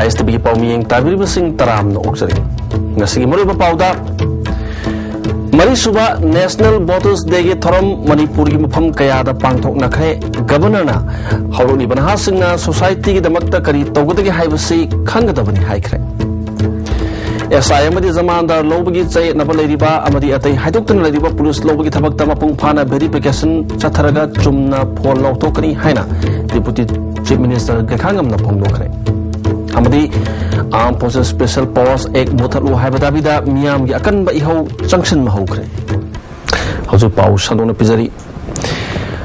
ISTB paumiyeng tabiri sing taram no oksari ngasi mulu bapauda Mari suba National Voters Day ge thorom Manipur gi mafam kaya da pangthok na khre governor na hawroni banha singna society gi damakta kari tawgudagi haibasi khangadabani haikhre SI amadi zamandar lobagi chai nabaleriba amadi atai haidoktan leriba police lobagi thabakta mapung phana verification chatharaga chumna phol lawtokani haina deputy chief minister ge khangam na phongdokhre amadi Armed Forces Special Powers Act Muthalu Haibadabida Miam gi akan ba ihau junction ma hokre hauju pau sandona pizari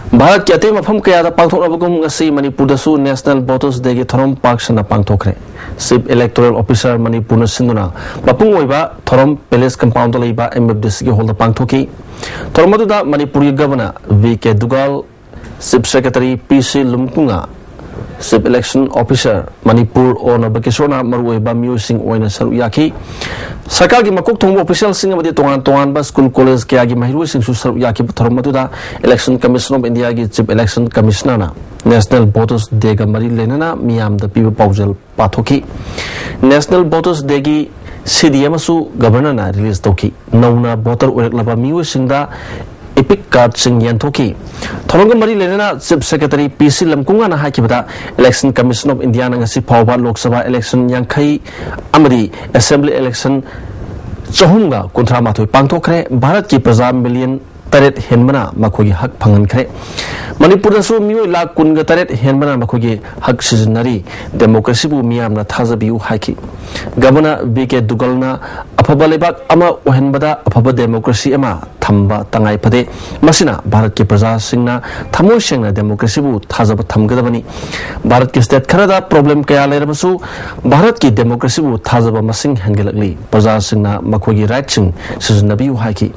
Bharat ki ate mafam kaya da pangthoknabagum ngasi Manipur da su National Voters Day gi thorom paksana pangthokre Chief Electoral Officer Manipur na sinduna mapung oiba thorom palace compound leiba MFDC gi holda pangthoki thorom da Manipur gi governor VK Dugal Chief Secretary PC Lumkunga Chief Election Officer Manipur on Bakisona Marwe Bamyu Singh Oina Saru Yaki Sakagi Makuk Tongo official Singh Amadi Tongan Bas School College Kiagi Mahiru Singh Saru Yaki Thoramatuda Election Commission of India gi Chief Election Commissioner National Voters Day ga Mari Lenana Miam the People Paujal Pathoki National Voters Day gi CDM su Governor na release toki Nauna voter Laba Miu Singh da Epic card sing yantoki Thoronga Mari Lenana Chief Secretary PC Lamkunga na hakibada Election Commission of India na ngasi phawba Lok Sabha election yankai amadi assembly election chahunga kontra mathoi pangthokre Bharat ki praja million taret henmana makhogi hak phangan khre Manipur da su mioi lakh kunga taret henmana makhogi hak sizinari democracy bu miyam na thajabiu haki Governor VK Dugal na afaba lebak ama ohenbada afaba democracy ama thamba tangai phade masina Bharat ki praja singna thamoi sengna democracy bu thajaba thamgadabani Bharat ki state kharada problem kaya lerabasu Bharat ki democracy bu thajaba masing hangelakli praja singna makhogi right sing siznabiu haki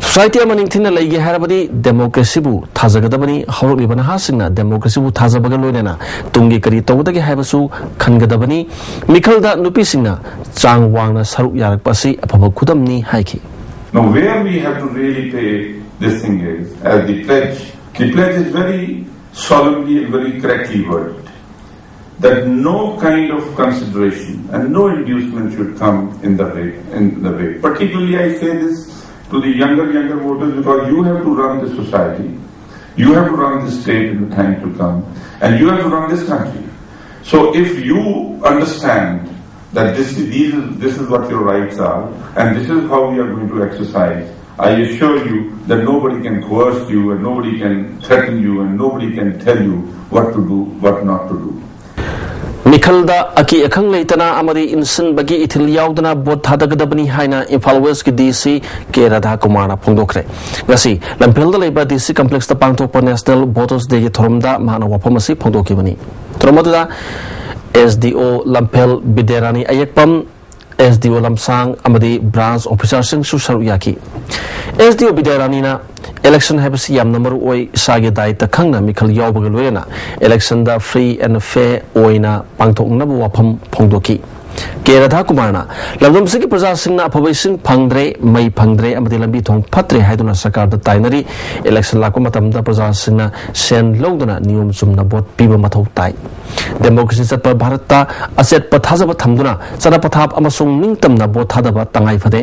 Society amaning thina laigi harabadi democracy bu thajagadabani hawrokli bana singna democracy bu thajabaga loinena tungi kari tawdagi haibasu khangadabani mikhalda nupi singna chang wangna saruk yarak pasi afaba khudamni haiki Now, where we have to really pay this thing is, as the pledge is very solemnly and very correctly worded, that no kind of consideration and no inducement should come in the way. Particularly, I say this to the younger voters because you have to run the society, you have to run the state in the time to come, and you have to run this country. So, if you understand that this is what your rights are, and this is how we are going to exercise. I assure you that nobody can coerce you, and nobody can threaten you, and nobody can tell you what to do, what not to do. Mikhalda aki akhang leitana amari insan bagi ithil yaudana bot thadagadabani haina Imphal West ki DC ke Radha Kumar na phongdokre ngasi lamphelda leiba DC complex ta pangthokpa National Voters Day thoromda mahana waphamasi phongdokibani thoromada SDO Lamphel Biderani Ayekpam SDO Lamsang amadi branch officer sing su saru yaki SDO Biderani na election habasi yam number oi sage dai ta khangna mikhal yawbaga loyena election da free and fair oina pangthokna bu wapham phongdoki ke Radha Kumarna lamdom sigi praja singna aphabai sing phangdre mai phangdre amadi lambi thong phatre haiduna sarkar da tainari election lakwa matam da praja singna sen lowduna niyom chumna bot piba mathau tai democracy satpa Bharat ta aset pathajaba thamduna chana pathap amasung ningtamna bot thadaba tangai phade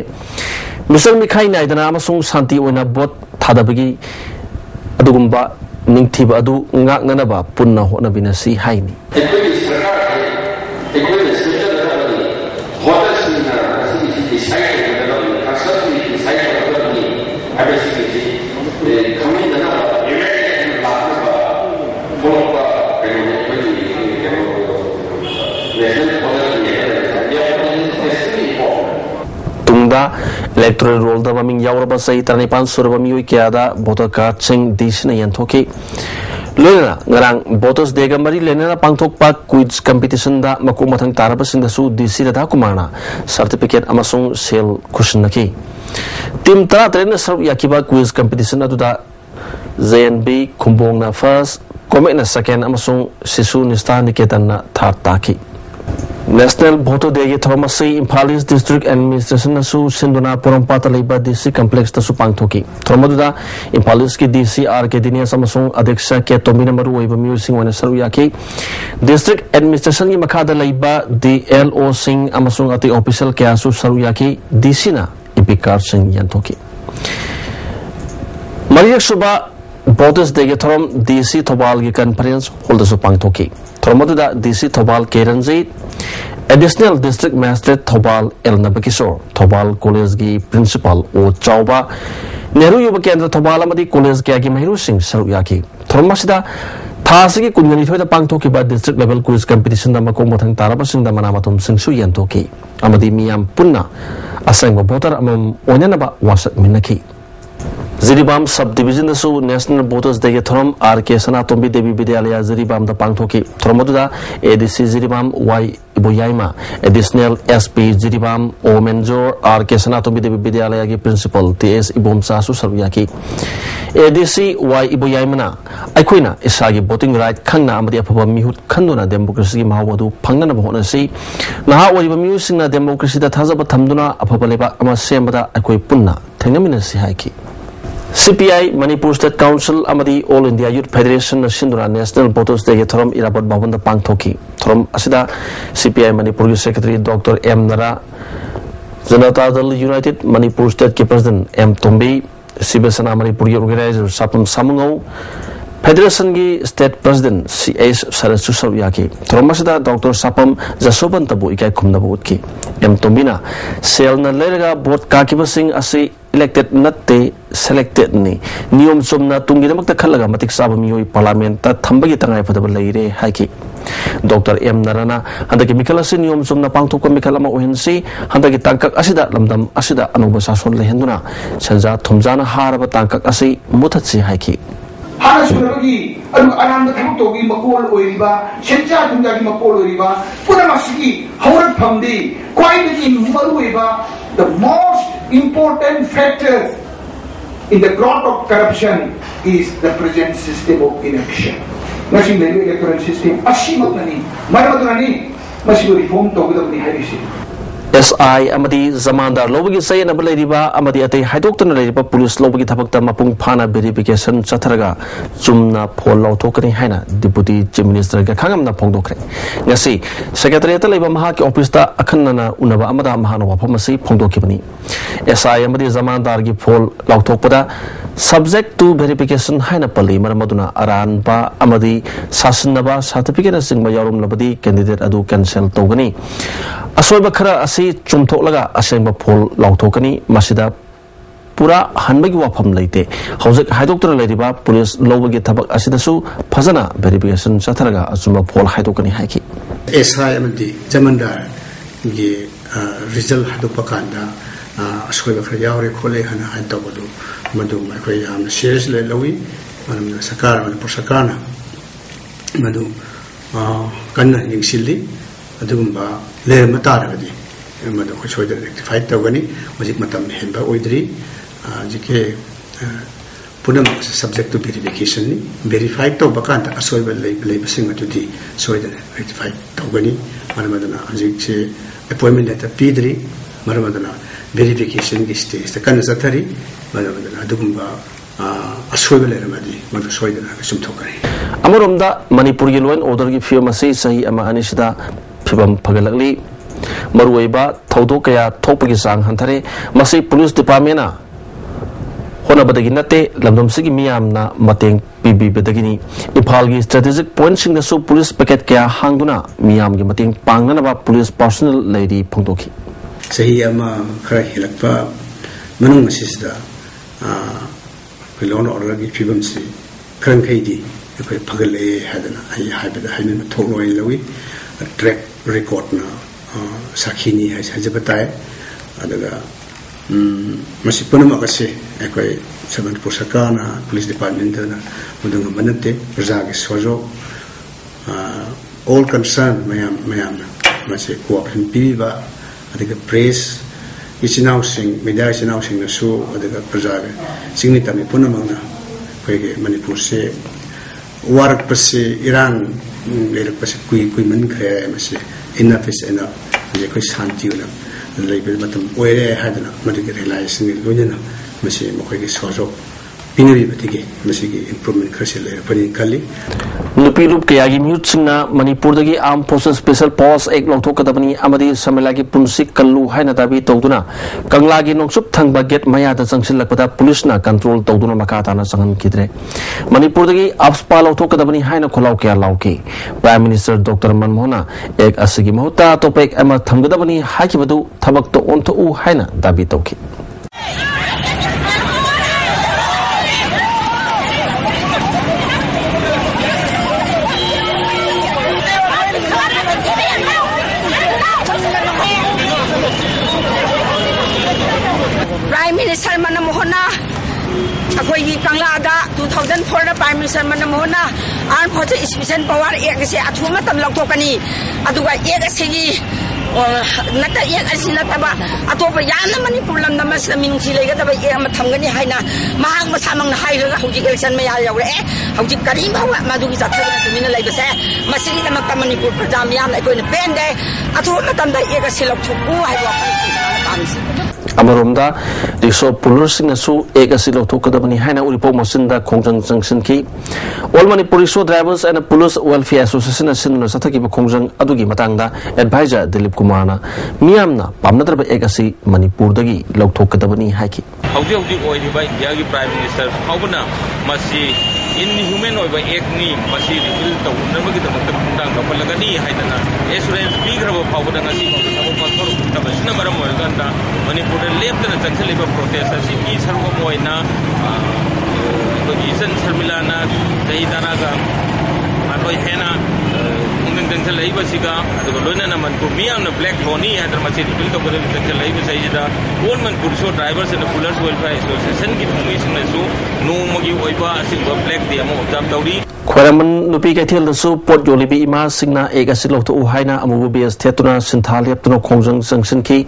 misal mikhai naidana amasung santi oina bot thadabagi adugumba ningthiba adu ngaknanaba punna hona binasi haini electoral roll da maming yauraba sai tarnipan surba mioi kiada voter card sing disna yantoki loina ngarang voters day ga mari lenana pangthokpa quiz competition da maku mathang taraba sing da su DC Radha Kumarna certificate amasung sel khusnaki team tara train sarb yakiba quiz competition adu da ZNB Khumbong na first Komek na second amasung Sisu Nista Niketan na third taki National Voter Day Thorma say Imphal East District Administration su Sinduna Porampata Labor DC Complex ta su pangthoki Thormaduda Imphal East ki DC RK Dinia samasung Adeksha ke Tomina Maru Waiba Musing wana saruya ki District Administration ki makhada laiba DLO Singh amasung ati official ke asu saruya ki DC na Ipikar Singh yantoki Mariak Suba Voters Day Thoram DC Thobal ki conference hold su pangthoki Thormaduda DC Thobal Keranjit Additional District Magistrate Thobal Elnabakisor, Thobal College ki Principal O Chauba, Nehru Yuva Kendra Thobal Amadi College ki Agi Mahiru Singh Saruyaki. Thormasida Thasiki Kunyani Thoida Pangtoki ba District Level Quiz Competition da Makong Mathang Taraba Singh da Manamatum Singh Su Yantoki. Amadi Miyam Punna Asang Voter Amam Onyanaba Wasat Minaki. Ziribam Subdivision su National Voters Day Thoram RK Sanatombi Devi Vidyalaya Ziribam da Pangthoki Thormaduda ADC Ziribam Y Iboyaima Additional SP Ziribam O Menjor RK Sanatombi Devi Vidyalaya ki Principal TS Ibomsa su Saruyaki ADC Y Iboyaima na Aikoina Isagi voting right khangna amadi afaba mihut khanduna democracy ki mahawadu phangna bahona si naha wariba musing na democracy da thazaba thamduna afaba leba ama sembada aikoi punna thengamina si haiki CPI Manipur State Council Amadi All India Youth Federation Sindura National Voters Day Thoram Irabot Bhavan da Pangthoki Thoram asida CPI Manipur Secretary Dr. M Nara Janata Dal United Manipur State ki President M Tombi Sibesana Manipur Organizer Sapam Samungau Federation ki State President CH Sarasu Sawyaki Thoram asida Dr. Sapam Jasoban Tabu ikai khumna butki M Tombina Selna Lerga Bot Kakiba Singh asi elected natte selected ni niyom somna tungidamakta khalaga matik saba miyoi parliament ta thambagi tangai phadaba leire haiki Dr. M Narana handaki mikala se niyom somna pangthokko mikala ma ohensi handaki tangkak asida lamdam asida anuba sason lehenduna sanja thumjana haraba tangkak asi muthatsi haiki Hana sunabagi anu ananda thamutogi makol oiriba senja tunjagi makol oiriba punamasigi haurat phamdi kwaidagi maruiba the most important factor in the growth of corruption is the present system of election. Nasi electoral system asimakani maramadani masi reform togudabni haisi SI amadi zamandar lobagi say na baleriba amadi atay haidoktan leriba police lobagi thapakta mapung phana verification chatharaga chumna phol lauthokani haina deputy chief minister ga khangamna phongdokre ngasi secretariat leba maha ki office ta akhanna unaba amada mahano wafamasi phongdokibani SI amadi zamandar gi phol lauthokpada subject to verification haina pali maramaduna aranba amadi sasanaba certificate singba yarum labadi candidate adu cancel togani asoiba khara chumthoklaga asengba phol lauthokani masida pura hanbagi wafam leite hojik haidoktra leriba police lobagi thabak asidasu phajana verification chatharaga asumba phol haidokani haiki SI amadi zamandar gi result hadokpa kanda asoiba khara yaure khole hana haidobadu madu akhoi am serious le lawi manam sakar man pusakana madu kanna yingsilli adugumba le mataragadi madu khosoida rectify tawgani hojik matam hemba oidri jike punam subject to verification ni verify to bakanta asoiba le basing atudi soida rectify tawgani maramadana hojik se appointment letter pidri maramadana verification ki stage ta kan zathari maramadana adugumba asoiba le ramadi madu soida sumthokari amoromda manipur gi law and order gi firm ase sahi ama anisida phibam phagalakli maruiba thodo kaya thopagi sang hanthare masi police department na hona badagi nate lamdom sigi miyamna mateng pb bedagini Imphal gi strategic point sing na so police packet kaya hangduna miyam gi mateng pangna ba police personnel lady phongdoki sahi ama khara hilakpa manung asisda law and order gi phibam si kran khaidi epai phagale hadana ai haibada haina thoknoi lawi track record na sakhini hai hajabatai adaga masipuna makase ekoi saban pusakana police department na mudunga manate rajagi sojo all concerned mayam mase cooperation piba adaga press ichinaw sing media ichinaw sing na so adaga prajaga singni tami punamangna koige manipur se warak pase iran lerak pase kui man khre mase enough is enough ꯑꯩꯈꯣꯏ ꯁꯥꯟꯇꯤ ꯑꯣꯏꯅ ꯂꯩꯕ ꯃꯇꯝ ꯑꯣꯏꯔꯦ ꯍꯥꯏꯗꯅ ꯃꯗꯨꯒꯤ ꯔꯤꯂꯥꯏꯖꯦꯁꯟꯒꯤ ꯂꯣꯏꯅꯅ ꯃꯁꯤ ꯃꯈꯣꯏꯒꯤ ꯁꯣꯔꯁ ꯑꯣꯐ ꯄꯤꯅꯔꯤꯕꯗꯒꯤ ꯃꯁꯤꯒꯤ ꯏꯝꯄ꯭ꯔꯨꯚꯃꯦꯟ ꯈꯔꯁꯤ ꯂꯩꯔꯛꯄꯅꯤ ꯈꯜꯂꯤ नुपी लुप कयागी म्यूटसिंगना मणिपुर दगी armed forces special force act लौथोकदबनी अमदी समेलागी पुंसी कल्लू हाइना दाबी तौदुना कंगलागी नोंसुप थंगबा गेट मयादा जंगसिलकपदा पुलिसना कंट्रोल तौदुना मकाताना संगन किद्रे मणिपुर दगी अफ्सपा लौथोकदबनी हाइना खोलाव कया लाउके प्राइम मिनिस्टर डॉक्टर मनमोहना एक असगी महुता तोपे एक अमा थंगदबनी हाकिबदु थबक तो ओंथु हाइना दाबी तौकी मिनिस्टर मनमोहना अखोई कंगलादा 2004 प्राइम मिनिस्टर मनमोहना armed forces special power act से अथुमा तम लौथोकनी अदुगा एक सेगी नता एक असि नतबा अतोप याना मणिपुर लमदम मिनुसी लेगदबा एक अमा थमगनी हाइना महांग मसामंग हाइरगा हौजि इलेक्शन में याल यावरे हौजि करी भाव मदुगी जाथबा तुमिना लेबसे मसिगी दमक मणिपुर प्रजा मियाम अखोइना पेंदे अथुमा तमदा एक असि लौथोकु हाइबा पामसी अमरोमदा रिसो पुलुरसिंगसु एक असि लौथोकदबनी हाइना उरिपो मसिनदा खोंजंग जंक्शन की all Manipur rickshaw drivers and pullers welfare association सिंदुना सथकी खोंजंग अदुगी मतंगदा एडवाइजर दिलीप कुमारना मियामना पामनद्रब एक असि मणिपुर दगी लौथोकदबनी हाइकी हौजि हौजि ओइरिबा इंडियागी प्राइम मिनिस्टर फाउबना मसी इनह्यूमन ओइबा एकनी मसी रिविल तौनबगी दमक खुंदांग कपलगनी हाइदना एश्योरेंस पीग्रब फाउबना ngasi फाउबना पथोर तबसिना मरम ओइगंदा मणिपुर लेप्तना चंचलिबा प्रोटेस्ट असि की सर्व मोइना इजन शर्मिलाना दही दारागा मानोय हेना मुंगन जंगल लइबा सिगा अदुगा लोइना मनपुर मियामना ब्लैक लोनी हादर मसी रिविल तौबद जंगल लइबा सैजिदा ओल मनपुर सो drivers and pullers welfare association की थुंगइसिंगसु नोमगी ओइबा असिंबा ब्लैक डे अमो ऑब्जर्व तौरी खोरमन नुपी कैथेलदसु पोट योलिबी इमा सिंगना एक असि लौथो हाइना अमुबु बेस थेतुना सिंथा लेप्तुना खोंजंग जंक्शन की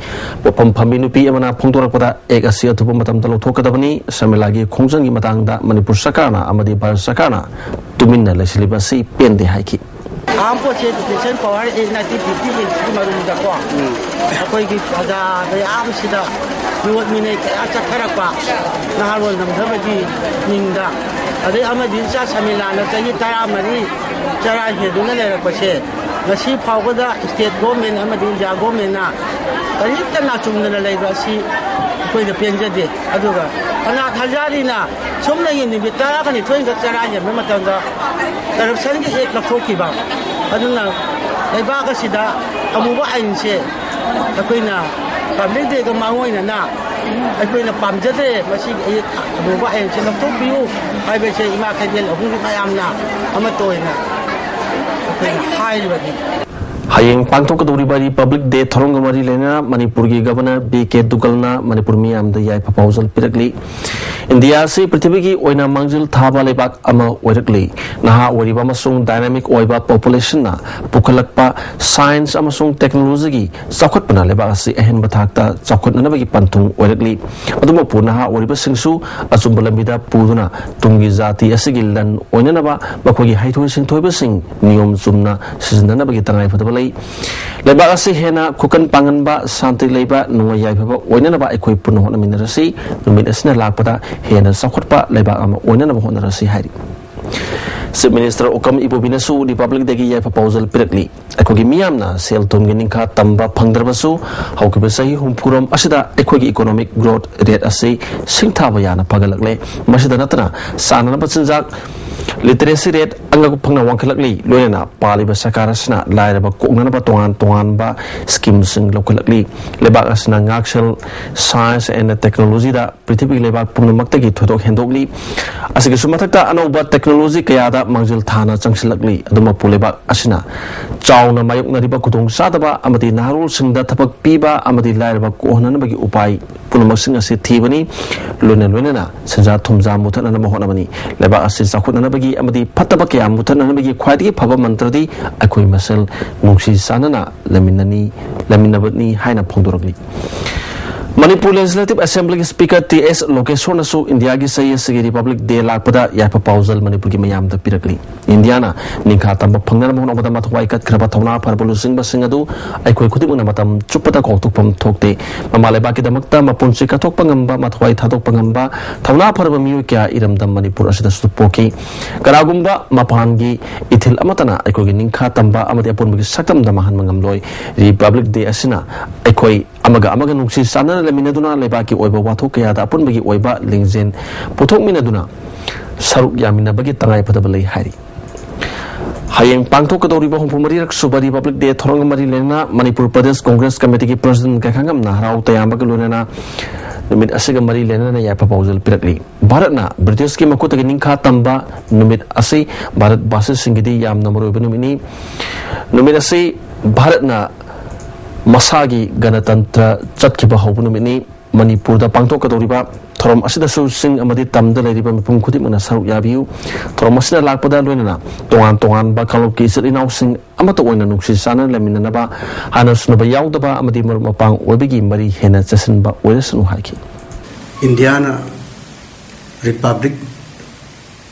पोपम फमी नुपी अमना फोंदोरकपदा एक असि अथुबा मतमदा लौथोकदबनी समेलागी खोंजंगी मतंगदा मणिपुर सरकारना अमदी भारत सरकारना तुमिन्ना लेसिलिबासि पेंदे हाइकी आर्म फोर्सेस स्पेशल पावर 1950 की मरुदा को अखोई की प्रजा बयाम सिदा विवत मिने क्या चखरपा नहारोल नमधबगी निंदा अदे अमदी चा समिलाना चाहिए तरा मरी चरा हेदुना लेरपसे ngasi फावगदा स्टेट गवर्नमेंट अमदी इंडिया गवर्नमेंट ना करिता ना चुमना लेबासी कोई द पेंजदे अदुगा अना थजारीना सोमना ये निबि तरा कनि थोइन ग चरा ये मतंगा करप्शन के एक लखोकीबा अदुना लेबाग सिदा अमुबा आइनसे अकोइना पब्लिक डे ग मांगोइना ना अकोइना पामजदे मसी अमुबा आइनसे लखोबियु हाइबेसे इमा खजेल अहुंगी मयामना अमतोइना अकोइना हाइबदी हयेंग पांथोकदौरिबा रिपब्लिक डे थोरंगमरी लेना मणिपुर की गवर्नर बीके दुगलना मणिपुर मियाम द याय प्रपोजल पिरकली इंडिया से पृथ्वी की ओइना मांगजिल थाबा लेबाक अमा ओइरकली नहा ओरिबा मसुंग डायनामिक ओइबा पॉपुलेशन ना पुखलकपा साइंस अमसुंग टेक्नोलॉजी की चौखटपना लेबाक असि अहेन बथाकता चौखटनबगी पंथुंग ओइरकली अदुमो पुनहा ओरिबा सिंगसु अचुंब लंबिदा पुदुना तुंगी जाति असिगी लन ओइननबा बखोगी हाइथोइ सिंथोइबा सिंग नियम चुमना सिजननबगी तंगाइ फदबा लेबाक असि हेना खुकन पांगनबा शांति लेबा नुंगा याइफबा ओइननबा अखोइ पुन होनमिनरसि नुमित असना लाकपदा हेना सखटपा लेबाक अमा ओइननबा होनरसि हाइरि चीफ मिनिस्टर ओकम इबोबिनसु रिपब्लिक डेगी याइ प्रपोजल पिरकली अखोगी मियामना सेल तुमगी निंखा तंबा फंगदरबसु हौकिबा सही हुमपुरम असिदा अखोगी इकोनॉमिक ग्रोथ रेट असि सिंथाबा याना पगलकले मसिदा नतना साननबा चिंजाक लिटरेसी रेट अंगक फंगना वांखलकली लोयना पालिबा सरकारसना लायरबा कोकननबा तोंगान तोंगानबा स्कीम सिंग लोकलकली लेबाक असना ngaksel साइंस एंड टेक्नोलॉजी दा पृथ्वी लेबाक पुनमक्तगी थोदोक हेंदोकली असigi सुमथकता अनौबा टेक्नोलॉजी कयादा मांगजिल थाना चंगसिलकली अदुमा पुलेबाक असना चाउना मायoknariba खुदोंग सादबा अमदी नारोल सिंगदा थपक पीबा अमदी लायरबा कोहननबगी उपाय पुनमक्सिंग असि थीबनी लोयना संजा थुमजा मुथनना महोनबनी लेबाक असि चाखुननबगी अमदी फतबा कया मुथननबगी ख्वाइदगी फबा मंत्रदी अखोइ मसल नुंगसी सानना लमिननी हाइना फोंदोरकली Manipur Legislative Assembly Speaker T.S. Lokeshwar nasu India ki sayi sigi Republic Day lakpada yaipa pauzal Manipur ki mayam da pirakli. India na ningkha tamba phangna mohon obada mathwai kat khraba thona pharbulu sing basing adu aikoi khudimung na matam chupata koktukpam thokte mamaleba ki damakta mapunsi ka thokpa ngamba mathwai thadokpa ngamba thona pharba miyu kya iramdam Manipur asida supoki karagumba mapangi ithil amatana aikoi ki ningkha tamba amati apun gi sakam da mahan mangamloi Republic Day asina aikoi amaga nungsi sana leminaduna lebaki oiba wathok kaya da apun bagi oiba lingzen puthok minaduna saruk yamina bagi tangai padabalai hari hayeng pangthok kadoriba hongpumari rak suba Republic Day thorong mari lena Manipur Pradesh Congress Committee ki President kakangam na harau tayamba kalunena numit asiga mari lena na yapa pauzal pirakli Bharat na British ki makut ki ningkha tamba numit asi Bharat basis singidi yam namro benumini numit asi Bharat na masagi ganatantra chatkiba hobunumini Manipur da pangtok kadoriba thorom asida su sing amadi tamda leriba mipum khudim na saruk yabiu thorom asida lakpada loina tongan ba kalok ki sirinaw sing amato oina nuksi sana lamina ba hanas no ba yaudaba amadi mapang obigi mari hena chasin ba oirasnu haiki Indiana Republic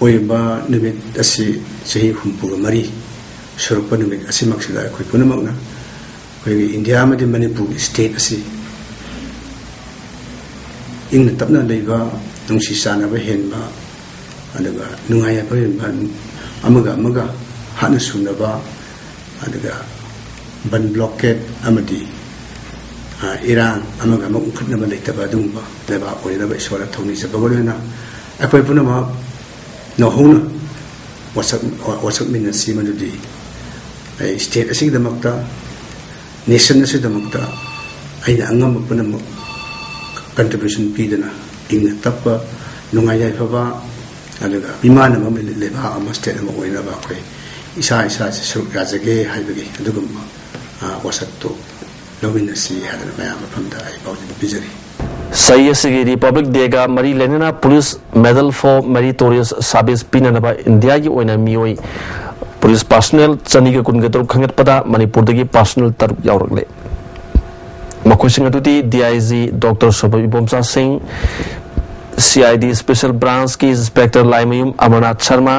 oiba nimit asi sehi humpu mari surpa nimit asi maksida koi punamakna India में Manipur state असी इंग तपना लेबा नुंसी सानबा हेनबा अदगा नुंगाया परेनबा अमगा हाना सुनबा अदगा बन blockade अमदी Iran अमगा मुखनबा लेतबा दुंबा लेबा ओइनबा इसोरा थौनी जबगोलेना अखोय पुनमा नहोना वसक मिनसी मदुदी स्टेट असी दमकता Nation nasi damakta aina angam punam contribution pidana ing tappa nungaya phaba alaga bimana mam leba amaste am oina ba koi isa surga jage haibagi adugum wasatto lominasi hadana mayam phamda ai bawji bijari Sayasigi Republic Day ga mari lenana Police Medal for Meritorious Service pinanaba India ki oina mioi Police personnel chaniga kunga tarup khangat pada Manipur dagi personnel tarup yauragle makhosing atuti DIG Dr. Sababi Bomsa Singh CID Special Branch ki Inspector Laimayum Amarnath Sharma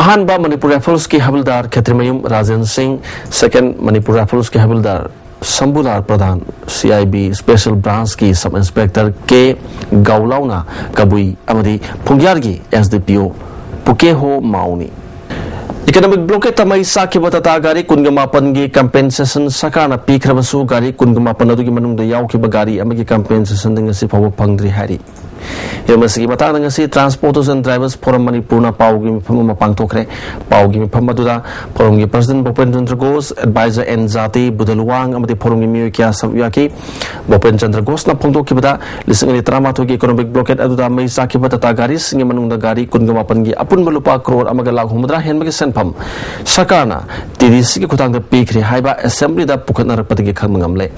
Ahanba Manipur Rifles ki Havildar Khetrimayum Rajan Singh Second Manipur Rifles ki Havildar Sambular Pradhan CIB Special Branch ki Sub Inspector K Gaulauna Kabui amadi Pungyargi SDPO Pukeho Mauni Economic blockade tamai saki batata gari kungamapan gi compensation sakana pikrabasu gari kungamapan adu gi manungda yauki bagari amagi compensation dengan si pawo pangdri hari Yamasi mata dengan si Transporters and Drivers Forum Manipur na pau gi mipam pangtokre pau gi mipam maduda forum gi President Bopen Chandra Ghosh advisor N Jati Budaluang amati forum gi miyakya sabyaki Bopen Chandra Ghosh na pangtok bada lising ni tramato gi economic blockade aduda mai saki batata gari singi manungda gari kungamapan gi apun malupa crore amaga lag humdra hen magi senpam sakana TDC ki khutang da pikri haiba assembly da pukatna rakpatagi khamngamle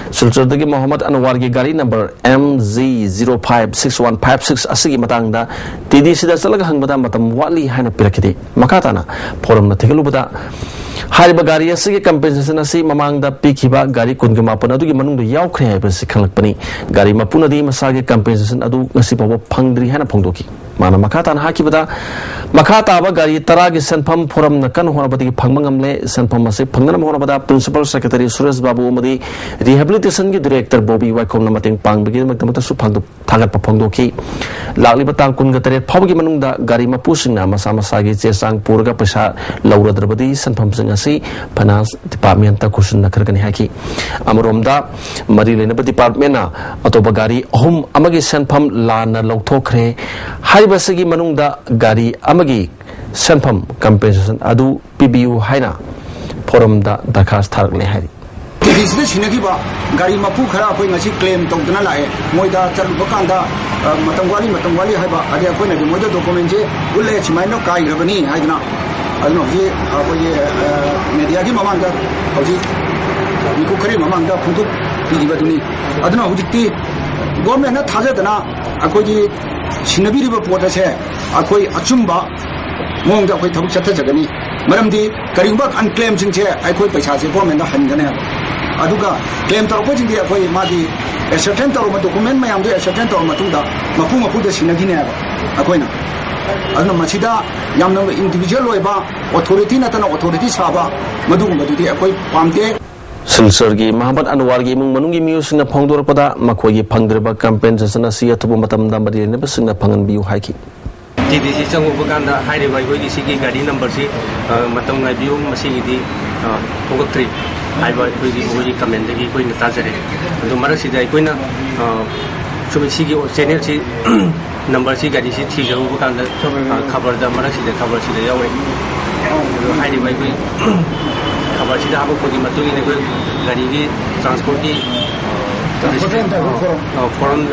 sulchar dagi Muhammad Anwar gi gari number MZ056156 asigi matangda TDC da salaga hangbada matam wali haina pirakidi makatana forum na tegelubada haiba gari asigi compensation asi mamangda pikhiba gari kungamapan adugi manungda yaukhre haiba sikhalakpani gari mapunadi masagi compensation adu ngasi pawa phangdri haina phongdoki mana makatan hakibada makata ba gari taragi senpam forum na kan hona bati phangmangamle senpam ase phangna hona bada principal secretary Suresh Babu amadi rehabilitation gi director Bobby Waikom na mating pangbagi magdamata su phangdu thagat phangdoki lagli batang kun gatare phawgi manungda gari mapusing na masa masagi chesang purga paisa lauradrbadi senpam sing ase finance department ta kusun na khargani haki amromda mari lenaba department na atoba gari hum amagi senpam lana lauthokre Basagi manungda gari amagi senpam compensation adu PBU haina forum da dakas tharkle hari TDC sinagiba gari mapu khara khoi ngasi claim tawdana lae moida chalu bakanda matangwali haiba adi khoi na moida document je ulle chimaino kai rabani haidna adno ye khoi media gi mamanga hoji niku khari mamanga phuntu pidiba duni adno hujiti government na thajadana akhoi Sinabiriba Potase, Akoi Achumba, Monga Tabuk Chatagani, Madam D, Karimbak unclaimed Sinche, I quit by Chasi Form and the Handana. aduga claim tawko jingi akoi magi certain taw document mayam do certain taw matunda mapu da sinagine ba akoina adna machida yamna individual oiba authority natana authority saba madugum badudi akoi pamte Silsar gi Muhammad Anwar gi mung manung gi miu singna phongdor pada makhoi gi phangdreba compensation asi athubu matam da bari ne basingna phangan biu haiki TDC changu buganda haire bai goi disi gi gari number si matam ngai biu masi gi phogak 3 hai bai goi gi comment gi koi na tajare do mara si dai koi na chumi si gi channel si number si gari si thi jaru buganda khabar da mara si da khabar si da yawe haire bai goi khabar si da abu ko gi matu gi ne goi gari gi transport gi foreign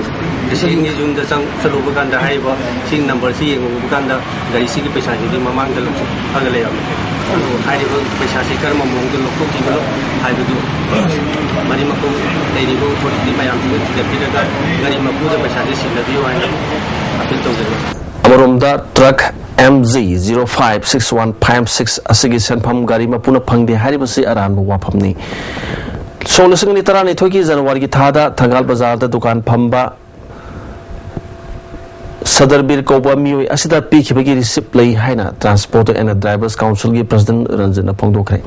Disini ni junda sang selalu bukan dah hai bah sing number si yang bukan dah dari segi pesa jadi memang dalam agak lewat. Hai dia pesa si kerana memang dalam lokal kita hai itu. Mari makum dari itu thodi di mayam juga tidak tidak dari makum dah pesa si lebih awal. Apel tu jadi. Amoromda truck MZ056156 asigi senpam gari mapuna phangde hari basi aran wapam ni. Solusing ni tarani thoki January ki thada Thangal Bazar da dukan phamba Sadarbir Koba Mioi Asida Peak Bagi receipt lay Haina Transport and Drivers Council gi President Ranjana Pongdokre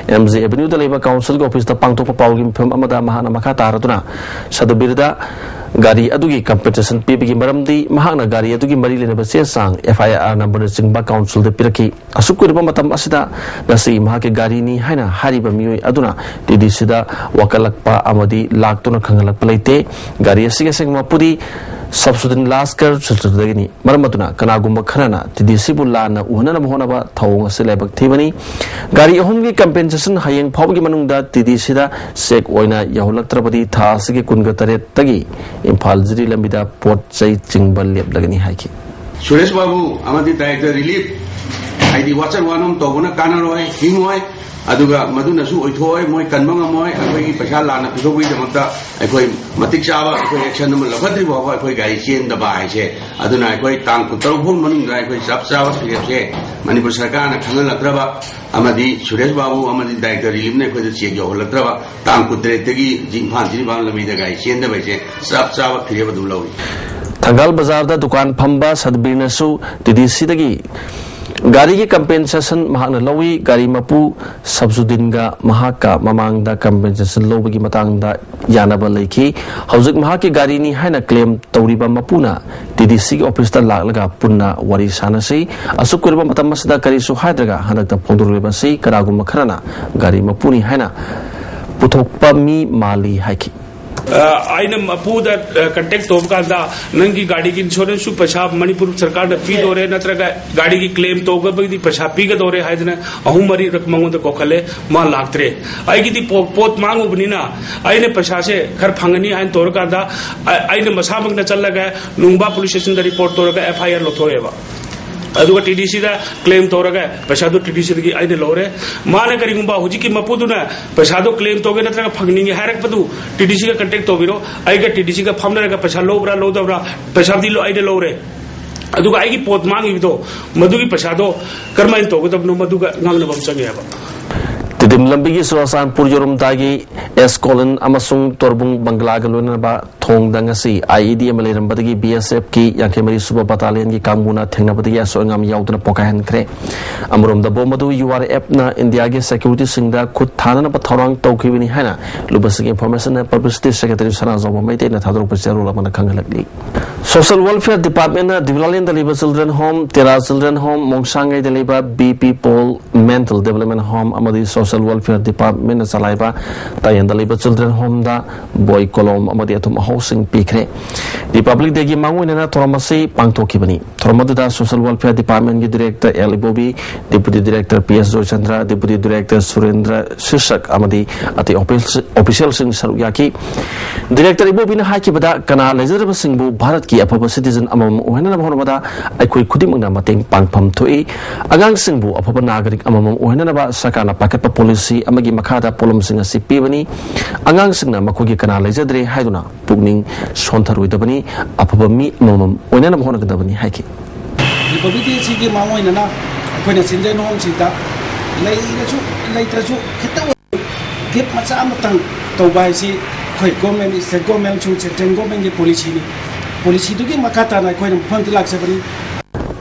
MZ Avenue da Labor Council gi office da Pangtok Pawgi Pham Amada Mahana Makha Taratuna Sadarbir da Gari adugi compensation PBG Maramdi Mahana Gari adugi Mari Lena Sang FIR number Singba Council de Piraki Asukuri Matam Asida Nasi Mahake Gari ni Haina Hariba Mioi Aduna Didi Sida Wakalakpa Amadi Laktuna Kangalak Palate Gari Asiga Mapudi Subsudin Lasker Children Maramatuna Kanagumba Kanana TDC Bulana Unana Mohonaba Tong Selebak Tivani Gari Hongi compensation Hayang Pawgi Manunda TDC Sek Oina Yahulak Trabadi Tasiki Kungatare Tagi Impal Ziri Lambida Port Say Chingbal Lep Lagani Haki Suresh Babu Amadi Director Relief ID Watson Wanum Toguna Kanaroi Himoi aduga maduna su oithoi moi kanbanga moi akoi paisa lana pisowi jamata akoi matik chaba akoi action number lagadri bawa akoi gai chen da bai che aduna akoi tang kutar phun manung da akoi sab chaba che manipur sarkar na khangal latraba amadi Suresh Babu amadi director relief ne akoi che jo latraba tang kutre tegi jingphan jini bang lami da gai chen da bai che sab chaba phire badum lawi Thangal Bazar da dukan phamba Sadbir nasu TDC dagi Gari ki compensation mahakna lawi gari mapu Sabsudin ga mahaka mamang da compensation lawi ki matang da yanaba laiki hauzik mahaki gari ni haina claim tauriba mapuna TDC ki office da laklaga punna wari sanasi asukuriba matam masda kari su haidraga hanak da pondurliba si karagu makharana gari mapuni haina puthokpa mi mali haiki आइने मपूदा contact तो कांदा नंगी गाड़ी की insurance सु पैसा मणिपुर सरकार ने पी दोरे नत्रगा गाड़ी की क्लेम तो गबदी पैसा पी ग दोरे हाइदने अहु मरी रकमंग द कोखले मा लागत्रे आई की पोत मांगु बनिना आइने पैसा से खर फंगनी आइन तोर कांदा आइने मसामंग न चलगा नुंगबा पुलिस स्टेशन द रिपोर्ट तोरगा एफआईआर लोथोरेबा aduga TDC da claim toraga paisa do TDC gi aine lore mane karigumba hujiki mapuduna paisa do claim toge natraga phangningi harak padu TDC ga contact tobiro aiga TDC ga phamna ga paisa lobra lodabra paisa di lo aine lore aduga aigi pot mangi bido madugi paisa do karmain toge tabno maduga ngangna bam change aba Tidim Lambigi Surasan Purjorum Tagi S. Colin Amasung Torbung Bangla Galunaba Thong Dangasi IED Malayan Badagi BSF ki Yakemari Super Battalion ki Kamuna Tengnabadi Soingam Yautana Pokahan Kre Amurum the Bomadu URF na India gi security singda Kut Thana Pathorang Tokivini Hana Lubasik Information and Publicity Secretary Sanas of Mate and Thadro Pachero Lamana Kangalaki Social Welfare Department Developing the Labor Children Home Tera Children Home Mongshangai the Labor BP Pol Mental Development Home Amadi Social Welfare Department Salaiba Tayan the Labor Children Home da Boy Kolom Amadi Atum Housing Pikre Republic Degi Manguina Toromasi Pangtokibani Toromada Social Welfare Department Director Eli Bobi Deputy Director PS Jochandra Deputy Director Surendra Shishak Amadi at the official Singh Saruyaki Director Ibobina Haki Bada Kana Lazarus Singh Bharat ki apaba citizen amam ohena na bhormada aikoi khudimang na mateng pangpham thui agang singbu apaba nagarik amam ohena na ba sakana paket policy amagi makhada polom singa sipibani agang singna makogi kana lejadre haiduna pugning sontharuidabani apaba mi amam ohena na bhorna gadabani haiki Republic City Mamoina, Queen Children Home Sita, Lay Trasu, Kita initiative macam matang taubai si koi government state government chung central government ki policy tu ki makata na koi phone tilak sabani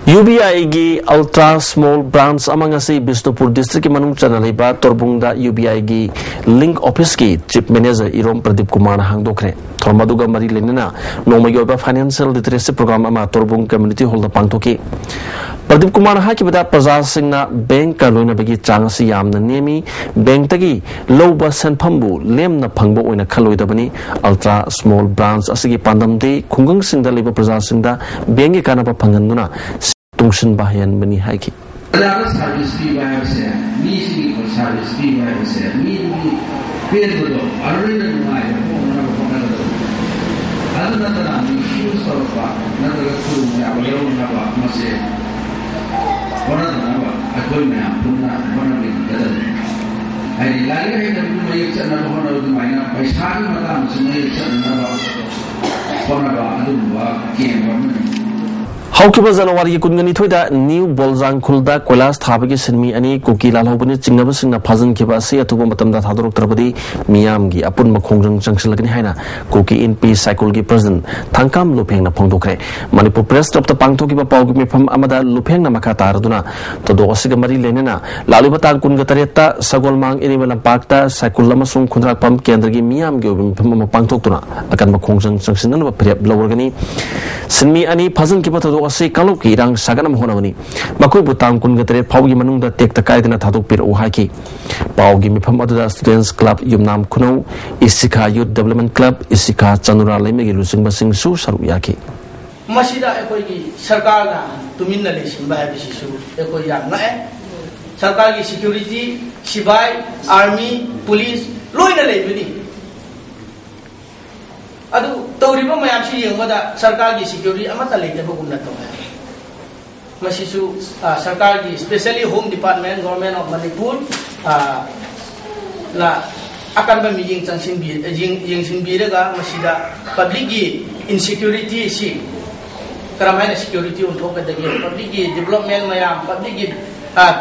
UBI gi ultra small branch among asi Bisnupur district ki manung chana leiba Torbungda UBI gi link office ki chief manager Irom Pradeep Kumar hangdokre thormaduga mari lenina nomagi oba financial literacy program ama Torbung community hall da pangtoki Pradeep Kumar ha ki bada praja singna bank ka loina bagi changasi yamna nemi bank tagi loba senphambu lemna phangbo oina khaloidabani ultra small branch asigi pandamde khungang singda leba praja singda bank ki kanaba phanganduna tungsin bahayan bani haiki ada service fee bayar saya ni sini service fee bayar saya ni pay betul arwin mai ada nada ni shoes apa nada tu ya boleh apa masih orang apa aku ni punya mana ni ada ai lagi hai tapi mai cakap nak orang itu mai nak paisa ni macam semua cakap nak orang apa ada buat game Haukiba January kungani thoida New Boljang Khulda Koilas Thabagi Sinmi ani Kuki Lalhobani Chingnaba Singna Phajin khiba ase atuba matamda thadorok trabadi miyam gi apun makhongjang changsilagani haina Kuki NP Cycle gi president Thangkam Lupengna phongdokre Manipur Press Club ta pangthokiba pawgi mifam amada Lupengna makha taraduna todo asiga mari lenena laliba tang kunga taretta Sagolmang Animal Park ta Cycle amasung khundrak pam kendra gi miyam gi mifam pangthoktuna akan makhongjang changsinna prep lawrgani Sinmi ani Phajin khiba todo asi kalau ki rang saganam honawani makoi butang kun gatre phawgi manungda tekta kaidana thadok pir o haki pawgi mifam aduda students club yumnam khuno Isika Youth Development Club Isika Chanura lemegi lusing basing su saru yaki masida ekoi gi sarkar na tuminna le simba ha bisi su ekoi yang na sarkar gi security sibai army police loina le bini adu tawriba mayam si yengmada sarkar gi security amata leite bagumna to masisu sarkar gi especially home department government of Manipur la akan ba mijing changsing bi jing sing bi raga masida public gi insecurity si karamai security on thok da gi public gi development mayam public gi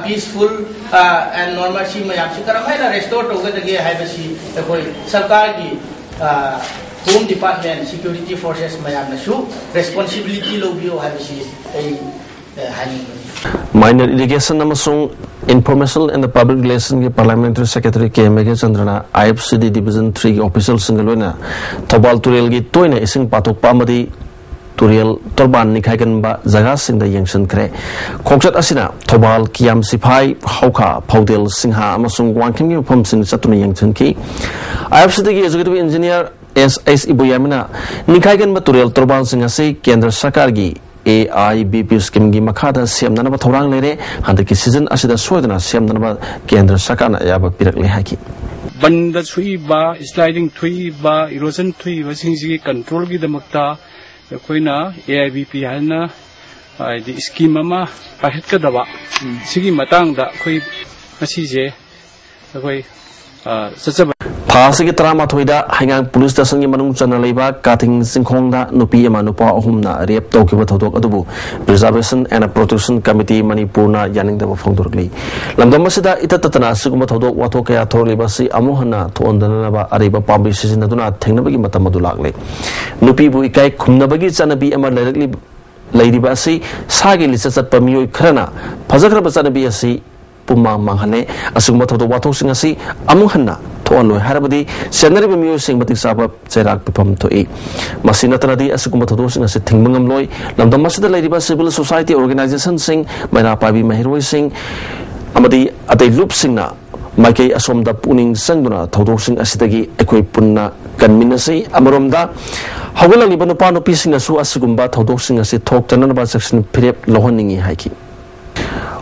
peaceful and normalcy mayam si karamai na restore to ga da gi haibasi koi sarkar gi Home Department Security Forces mayam na su responsibility lo bio habisi ai hani Minor Irrigation amasung Information and the Public Relations ki Parliamentary Secretary KMG Chandrana IFCD Division 3 ki official singalona Thobal Turel gi toina ising patok pamadi Turel Torban nikhaigan ba jaga singda yengsan kre khokchat asina Thobal Kiam Sipai Hauka Phaudel Singha amasung wangkhim gi phom sing chatuna yengsan ki IFCD ki Executive Engineer S.S. Ibuyamina nikhaigan ba Turel Torban Singha se Kendra Sarkar gi AIBP scheme gi makhada siamnana ba thorang lere handaki season asida soidana siamnana ba Kendra Sarkar na yaba pirak le haki banda thui ba sliding thui ba erosion thui ba singji control gi damakta koina AIBP hana di scheme ama pahet ka dawa sigi matang da koi masije koi sachaba Phasigi trama thoida hangang police station gi manung chana leiba kating singkhongda nupi ama nupa ahumna rape tokiba thodok adubu preservation and protection committee Manipurna yaning da phongdorli lamdam masida itatatana siguma thodok wathok kaya thorliba si amuhana thondana ba ariba public sizinaduna thengnabagi matamadu lagle nupi bu ikai khumnabagi chanabi ama lerakli leiriba si sagi lisachat pamioi khrana phajagraba chanabi asi pumang manghane asuguma thodok wathok sing asi amuhana Tuanloi harabadi senari bamiyo sing batik sabab cerak pipam toi masina tanadi asuguma thodo sing ase thingmangam loi lamdam masida lairiba civil society organization sing maina pabi mahiroi sing amadi adai loop singna maikei asomda puning sangduna thodo sing asidagi ekoi punna kanminasi amoromda hawala libanu panu pising asu asugumba thodo sing ase thok tanana ba section pirep lohoningi haiki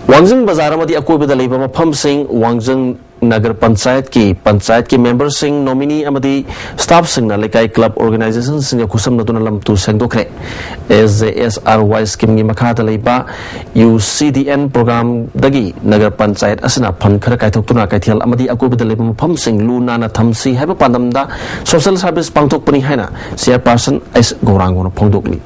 Wangjang Bazar amadi akoibada leiba mafam sing Wangjang Nagar Panchayat ki member sing nominee amadi staff sing na lekai club organization sing khusam natuna lamtu sengdokre SJSRY scheme gi makhada leiba UCDN program dagi Nagar Panchayat asina phan khara kaithokuna kaithial amadi akoibada leiba mafam sing luna na thamsi haiba pandamda social service pangthok pani haina chairperson S Gaurangona phongdokli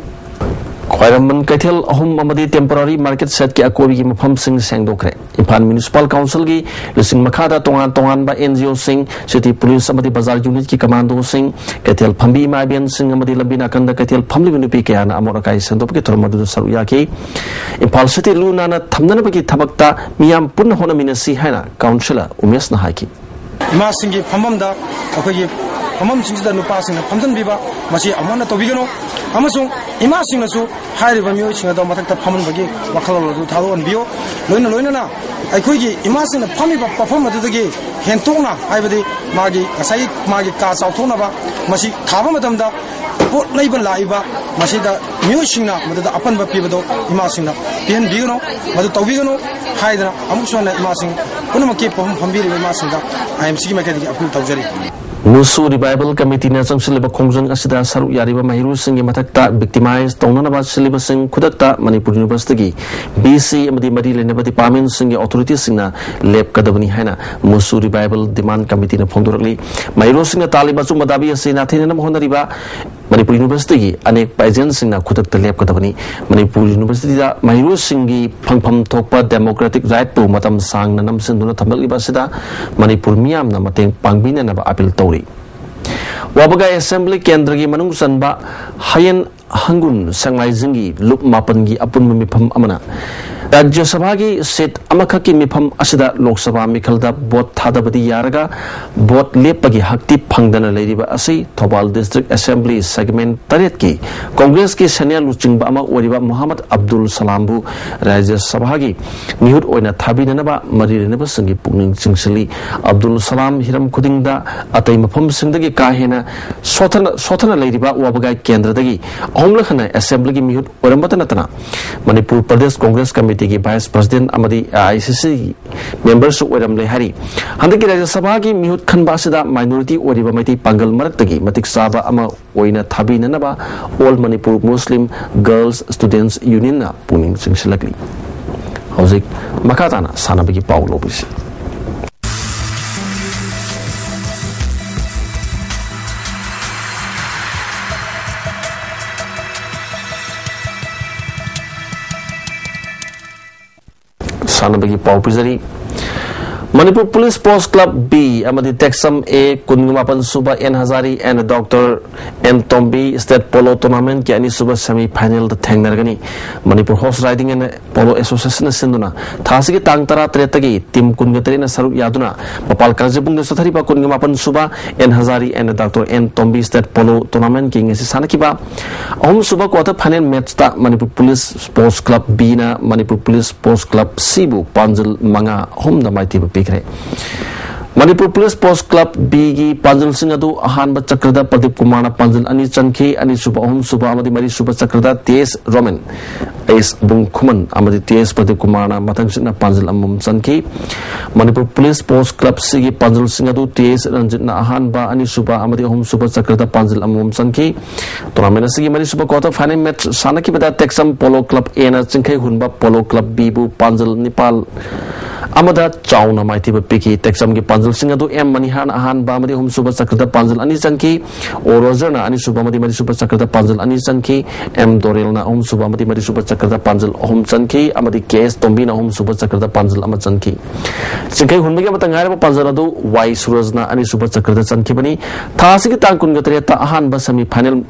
Khwairaman Kaithel ahum amadi temporary market set ki akobi ki mafam sing sengdokre. Imphal Municipal Council ki lusing makhada tongan ba NGO sing city police amadi bazar unit ki commando sing Kaithel phambi mabian sing amadi lambina kanda Kaithel phamli binupi ke ana amorakai sendop ki thormadu saruya ki Imphal city luna na thamnana bagi thabakta miyam punna hona minasi haina councilor Umesh na haiki ima singi phamamda akogi phamam singda nupa sing phamjan biba masi amana tobigano amasung ima singnasu hairiba miyo singada mathakta phaman bagi wakhalalo du thalo anbiyo loina na aikogi ima singna phamiba perform adudagi hentongna haibadi magi asai magi ka chauthona ba masi thaba madamda pot leiba laiba masida miyo singna madada apanba pibado ima singna pian bigano madu tobigano haidana amusona ima sing punamake phambiri ima singda IMC makadi apul tawjari Musu Revival Committee na sangsilib khongjang asida saru yariba mahiru singi mathakta victimize tongnanaba silib sing khudakta Manipur University BC amadi mari lenaba department singi authorities singna lab kadabani haina Musu Revival Demand Committee na phongdorakli mahiru singna taliba chu madabi asina thena honariba Manipur University anek pajen singna khudakta lab kadabani Manipur University da mahiru singi phangpham thokpa democratic right pu matam sangna namsinduna thamliba sida Manipur miyam na mateng pangbina na ba appeal Wabagai Assembly Kendra gi manung sanba hayan hangun sangai zingi lup mapan gi apun mimipam amana Rajya Sabha gi seat amakaki mipam asida Lok Sabha mikhalda bot thadabadi yaraga bot lepagi hakti phangdana leiriba asi Thobal District Assembly segment taret ki Congress ki senior luchingba ama oriba Muhammad Abdul Salambu Rajya Sabha gi mihut oina thabinanaba marirenaba sangi pungning chingsili Abdul Salam hiram khudingda atai mapam singdagi kahena sothana leiriba wabagai kendra dagi ahumlakhana Assembly gi mihut orambata natana Manipur Pradesh Congress Committee ki Vice President amadi ICC members oram le hari handaki Rajya Sabha ki mihut khanba sida minority oriba maiti pangal maraktagi matik saba ama oina thabinanaba All Manipur Muslim Girls Students Union na puning singsilakli hauzik makatana sanabagi paulo bisi sana bagi pau pizari Manipur Police Sports Club B amadi Texam A kungumapan suba N Hazari and Dr. N Tombi State Polo Tournament ki ani suba semi final the thangnargani Manipur Horse Riding and Polo Association sinduna thasigi tangtara tretagi team kungatri na saruk yaduna mapal karjebung de sathari pa kungumapan suba N Hazari and Dr. N Tombi State Polo Tournament ki ngesi sanakiba ahum suba quarter final match ta Manipur Police Sports Club B na Manipur Police Sports Club Sibu Panjal manga home na maiti Manipur Police Sports Club B gi Panjal Singh adu ahanba chakrada Pradeep Kumar na Panjal ani chankhi ani suba ahum suba amadi mari suba chakrada TS Roman Ace Bungkhuman amadi TS Pradeep Kumar na mathang na Panjal amum chankhi Manipur Police Sports Club C gi Panjal Singh adu TS Ranjit na ahanba ani suba amadi ahum suba chakrada Panjal amum chankhi tournament asigi mari suba quarter final match sanaki bada Texam Polo Club A na chingkhai hunba Polo Club B bu Panjal Nepal amada chauna maiti ba piki Texam gi Panjal Singh adu M Manihan ahan ba amadi hum suba chakrada Panjal ani chankhi o Roger na ani suba amadi mari suba chakrada Panjal ani chankhi M Dorel na hum suba amadi mari suba chakrada Panjal hum chankhi amadi KS Tombi na hum suba chakrada Panjal ama chankhi chingkhai hunbi ga matang ngara Panjal adu Y Suraj na ani suba chakrada chankhi bani thasi gi tang kun ga tre ta ahan ba semi final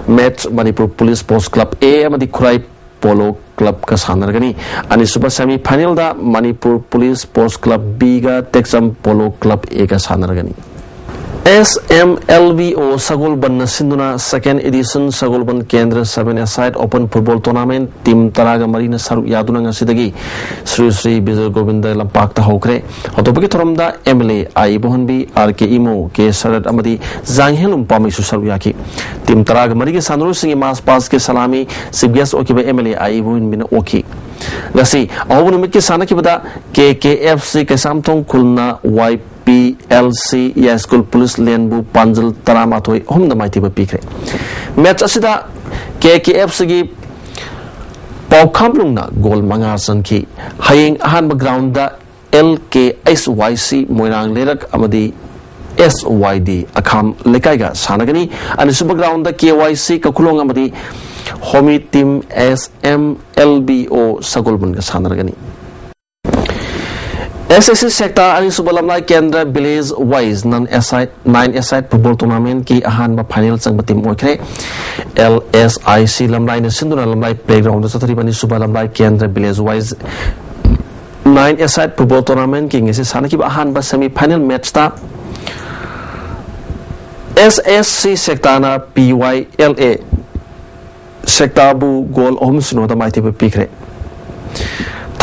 match Manipur Police Sports Club A amadi Khurai Polo Club ka sanargani ani suba semi final da Manipur Police Sports Club B ga Texam Polo Club A ka sanargani SMLVO Sagolban Sinduna second edition Sagolban Kendra 7-a-side Open Football Tournament team Taraga Marina Saruk Yaduna ngasidagi Sri Sri Bijay Govinda Lampak ta hokre otopaki thoramda MLA Ai Bohanbi RK Imo ke Sarad amadi Zanghelum Pami su Saruk yaki team Taraga Marigi Sanru Singh Mas Pas ke salami Sibgas okiba MLA Ai Bohin bin oki ngasi ahubunumit ke sana kibada KKFC ke Samthong Khulna PLC ya School Police Lenbu Panjal Taramatoi hum da maiti ba pikre match asida KKFC gi Paukamlung na goal manga san ki hayeng ahan ground da LKSYC Moirang Lerak amadi SYD akam lekaiga sanagani ani super ground da KYC ka kulong amadi Homi Team SMLBO Sagulbun ka sanargani. SSC sector ani subalamlai Kendra Village Wise non-aside 9-aside football tournament ki ahan ba final sang batim oikre LSIC lamlai na sinduna lamlai playground sa tari bani subalamlai Kendra Village Wise 9-aside football tournament ki ngisi sana ki ba ahan ba semi final match ta SSC sector na PYLA sector bu goal sino da maiti pikre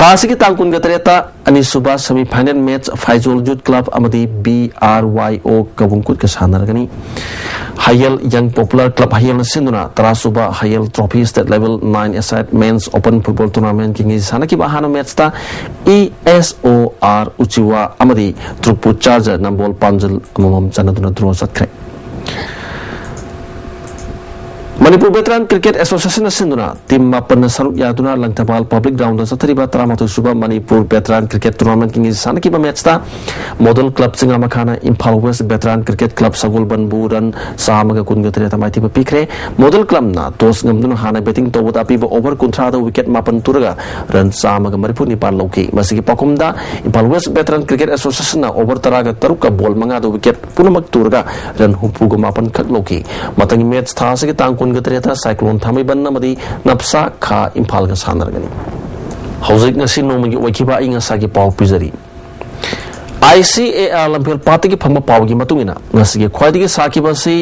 Thasi ki tangkun gatreta ani suba semi final match Faizul Youth Club amadi BRYO kabungkut ke sanargani Hayal Young Popular Club Hayal sinduna tara suba Hayal Trophy State Level 9-aside Men's Open Football Tournament ki sana ki bahana match ta ESOR Uchiwa amadi Truput Charger nambol panjal amam chanaduna draw satkre Manipur Veteran Cricket Association sinduna tim mapan saruk yaduna langtabal public ground sa tariba tramatu suba Manipur Veteran Cricket Tournament kingi sana ki ba match ta model club singa makana Impal West Veteran Cricket Club Sagul Banburan samaga kun gatre tamai tiba pikre model club na tos ngamduna hana betting to tapi ba over kontra da wicket mapan turga ran samaga Manipur ni par loki masigi pakumda Impal West Veteran Cricket Association na over taraga taruka ball manga da wicket punamak turga ran humpuga mapan kak loki matangi match tha sa ki tangkun gatreta cyclone thamai banna madi napsa kha Impal ga sanargani hauzik ngasi nomagi wakiba inga sagi pau pizari ICAR lampel party ki phangma pau gi matungina ngasi ge khwaidi gi sakiba si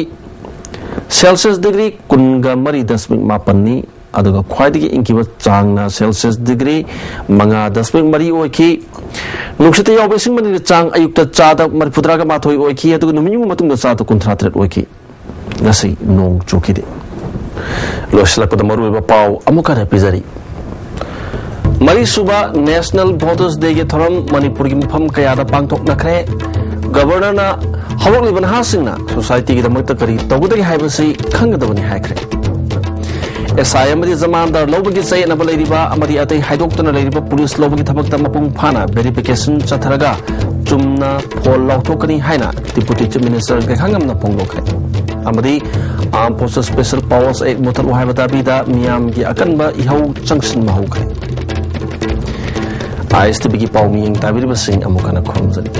Celsius degree kunga mari dasmik mapanni aduga khwaidi gi inkiba changna Celsius degree manga dasmik mari oiki nuksita yaw besing mani chang ayukta chada mar putra ga mathoi oiki aduga numinyu matung da cha to kontra threat oiki ngasi nong chokide Losla pada maru ba pau amuka da pizari Mari suba National Voters Day ge thoram Manipur gi mpham kaya da pangthok nakre governor na hawak liban hasingna society gi damakta kari tawgudagi haibasi khangadabani haikre SIM di zamandar lobagi say na balai riba amadi atai haidoktana leiriba police lobagi thabakta mapung phana verification chatharaga chumna phol lauthokani haina deputy chief minister ge khangam na ponglokre amadi Armed Forces Special Powers Act mutal wahai bida miyam gi akanba ihau changsin mahu kre ISTB gi pau miyang tabiri basing amukana khomjani